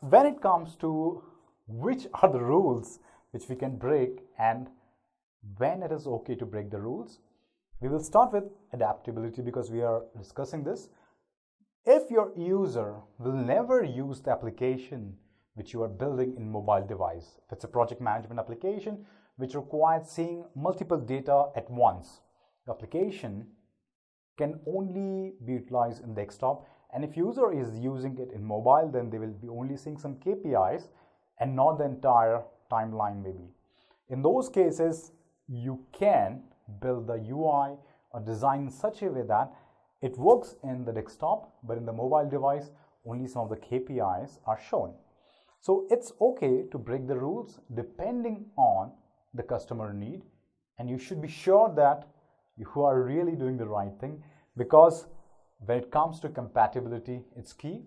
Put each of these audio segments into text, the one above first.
when it comes to which are the rules which we can break and when it is okay to break the rules, we will start with adaptability because we are discussing this. If your user will never use the application which you are building in mobile device, if it's a project management application which requires seeing multiple data at once, the application can only be utilized in desktop, and if user is using it in mobile, then they will be only seeing some KPIs and not the entire timeline maybe. In those cases, you can build the UI or design in such a way that it works in the desktop, but in the mobile device, only some of the KPIs are shown. So it's okay to break the rules depending on the customer need, and you should be sure that you are really doing the right thing, because when it comes to compatibility, it's key,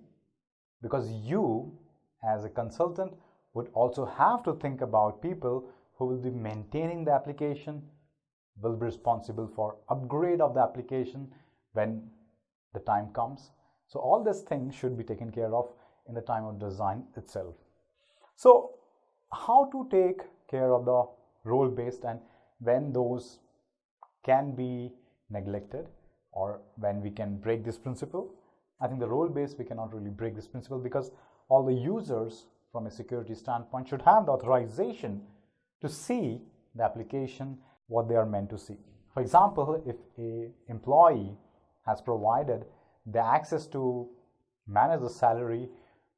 because you as a consultant would also have to think about people who will be maintaining the application, will be responsible for upgrade of the application when the time comes. So all these things should be taken care of in the time of design itself. So how to take care of the role-based and when those can be neglected or when we can break this principle? I think the role-based, we cannot really break this principle because all the users from a security standpoint should have the authorization to see the application, what they are meant to see. For example, if an employee has provided the access to manage the salary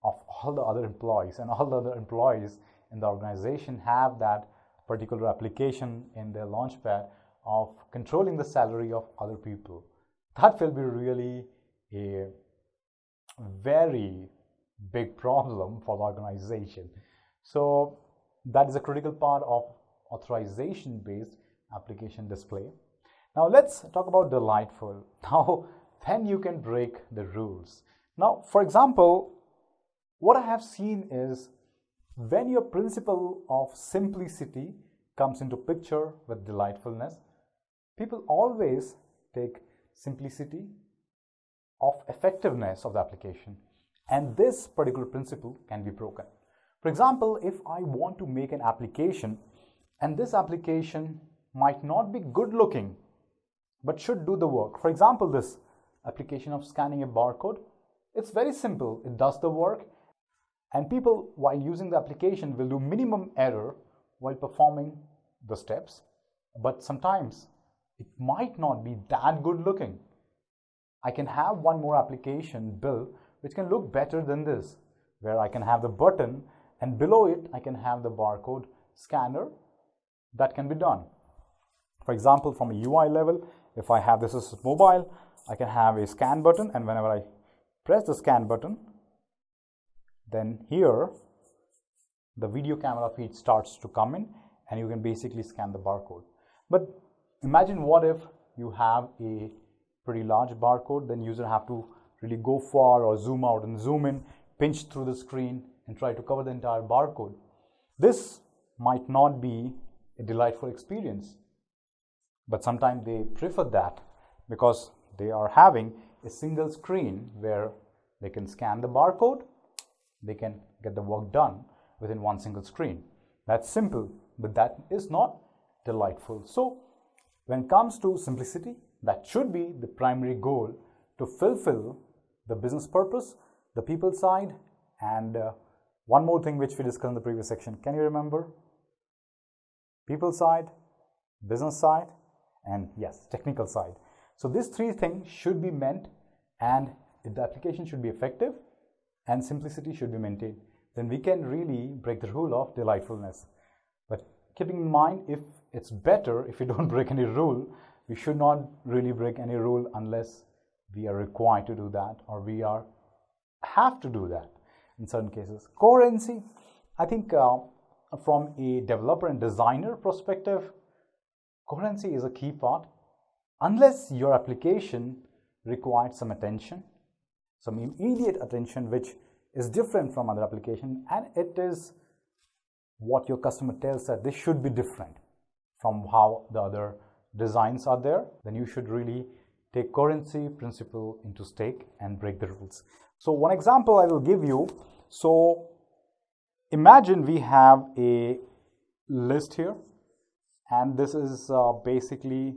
of all the other employees, and all the other employees in the organization have that particular application in their launchpad of controlling the salary of other people, that will be really a very big problem for the organization. So that is a critical part of authorization-based application display. Now let's talk about delightful. Now, when you can break the rules. Now, for example, what I have seen is when your principle of simplicity comes into picture with delightfulness, people always take simplicity of effectiveness of the application, and this particular principle can be broken. For example, if I want to make an application and this application might not be good looking but should do the work. For example, this application of scanning a barcode, it's very simple, it does the work, and people while using the application will do minimum error while performing the steps, but sometimes it might not be that good looking. I can have one more application built which can look better than this, where I can have the button and below it I can have the barcode scanner that can be done. For example, from a UI level, if I have this as mobile, I can have a scan button, and whenever I press the scan button, then here the video camera feed starts to come in and you can basically scan the barcode. But imagine what if you have a pretty large barcode, then user have to really go far or zoom out and zoom in, pinch through the screen and try to cover the entire barcode. This might not be a delightful experience, but sometimes they prefer that because they are having a single screen where they can scan the barcode, they can get the work done within one single screen. That's simple, but that is not delightful. So when it comes to simplicity, that should be the primary goal to fulfill the business purpose, the people side, and one more thing which we discussed in the previous section. Can you remember? People side, business side, and yes, technical side. So these three things should be met, and if the application should be effective and simplicity should be maintained, then we can really break the rule of delightfulness. But keeping in mind, if it's better if we don't break any rule, we should not really break any rule unless we are required to do that or we have to do that in certain cases. Coherency, I think from a developer and designer perspective, coherency is a key part. Unless your application requires some attention, some immediate attention which is different from other application, and it is what your customer tells that this should be different from how the other designs are there, then you should really take coherency principle into stake and break the rules. So one example I will give you. So imagine we have a list here, and this is basically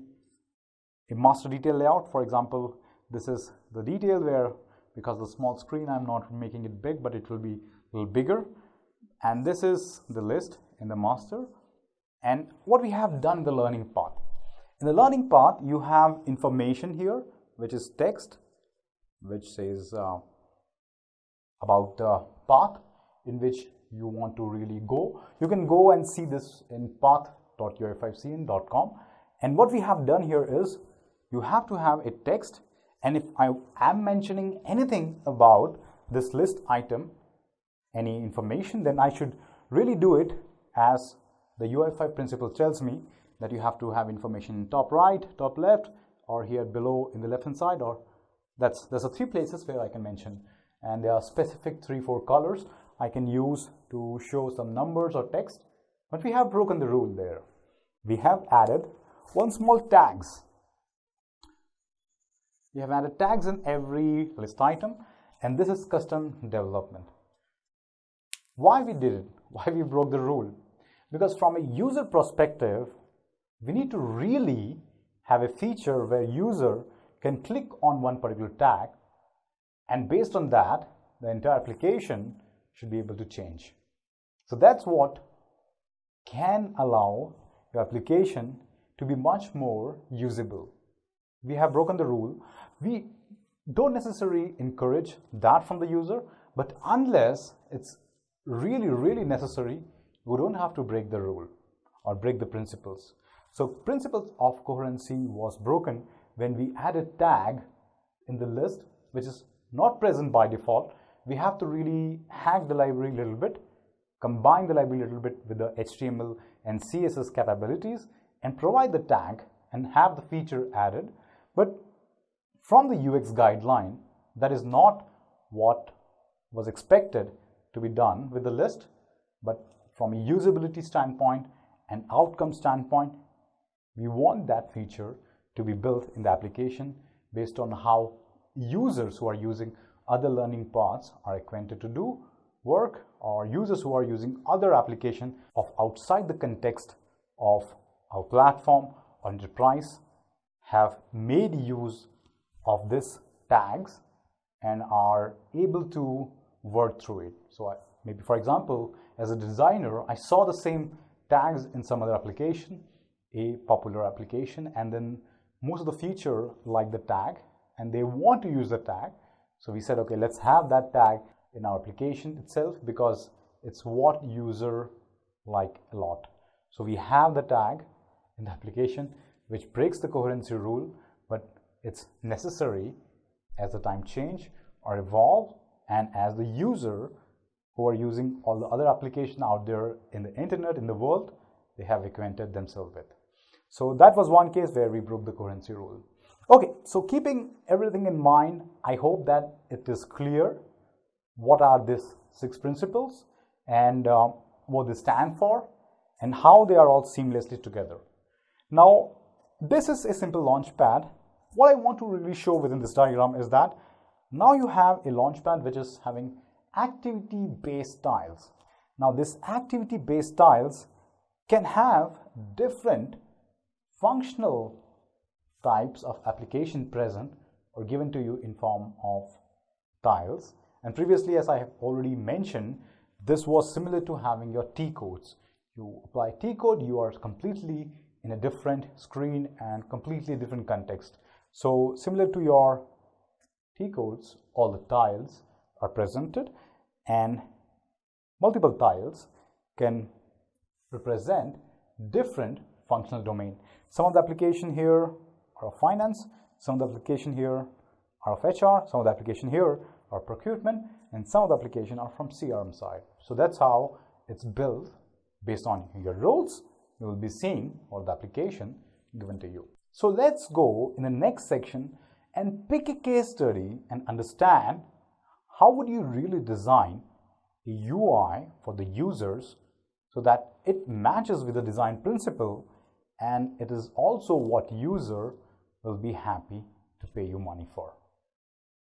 a master detail layout. For example, this is the detail where, because of the small screen, I'm not making it big, but it will be a little bigger. And this is the list in the master. And what we have done in the learning path. In the learning path, you have information here, which is text, which says about the path in which you want to really go. You can go and see this in path.ui5cn.com. And what we have done here is you have to have a text. And if I am mentioning anything about this list item, any information, then I should really do it as the UI5 principle tells me, that you have to have information in top right, top left, or here below in the left hand side, or there's the 3 places where I can mention. And there are specific 3-4 colors I can use to show some numbers or text. But we have broken the rule there. We have added one small tags. We have added tags in every list item, and this is custom development. Why we did it? Why we broke the rule? Because from a user perspective, we need to really have a feature where user can click on one particular tag, and based on that, the entire application should be able to change. So that's what can allow your application to be much more usable. We have broken the rule. We don't necessarily encourage that from the user, but unless it's really necessary, we don't have to break the rule or break the principles. So principles of coherency was broken when we added tag in the list, which is not present by default. We have to really hack the library a little bit, combine the library a little bit with the HTML and CSS capabilities, and provide the tag and have the feature added. But from the UX guideline, that is not what was expected to be done with the list. But from a usability standpoint and outcome standpoint, we want that feature to be built in the application based on how users who are using other learning paths are acquainted to do work, or users who are using other application of outside the context of our platform or enterprise have made use of this tags and are able to work through it. So maybe, for example, as a designer, I saw the same tags in some other application, a popular application, and then most of the feature like the tag, and they want to use the tag. So we said, okay, let's have that tag in our application itself because it's what user like a lot. So we have the tag in the application, which breaks the coherency rule, but it's necessary as the time change or evolve, and as the user who are using all the other applications out there in the internet, in the world, they have acquainted themselves with. So that was one case where we broke the coherency rule. Okay, so keeping everything in mind, I hope that it is clear what are these 6 principles and what they stand for and how they are all seamlessly together. Now, this is a simple launchpad. What I want to really show within this diagram is that now you have a launchpad which is having activity-based tiles. Now, this activity-based tiles can have different functional types of application present or given to you in form of tiles. And previously, as I have already mentioned, this was similar to having your T codes. You apply T code, you are completely in a different screen and completely different context. So similar to your T codes, all the tiles are presented, and multiple tiles can represent different functional domain. Some of the application here are of finance, some of the application here are of HR, some of the application here are procurement, and some of the application are from CRM side. So that's how it's built based on your roles. You will be seeing all the application given to you. So let's go in the next section and pick a case study and understand how would you really design a UI for the users so that it matches with the design principle and it is also what user will be happy to pay you money for.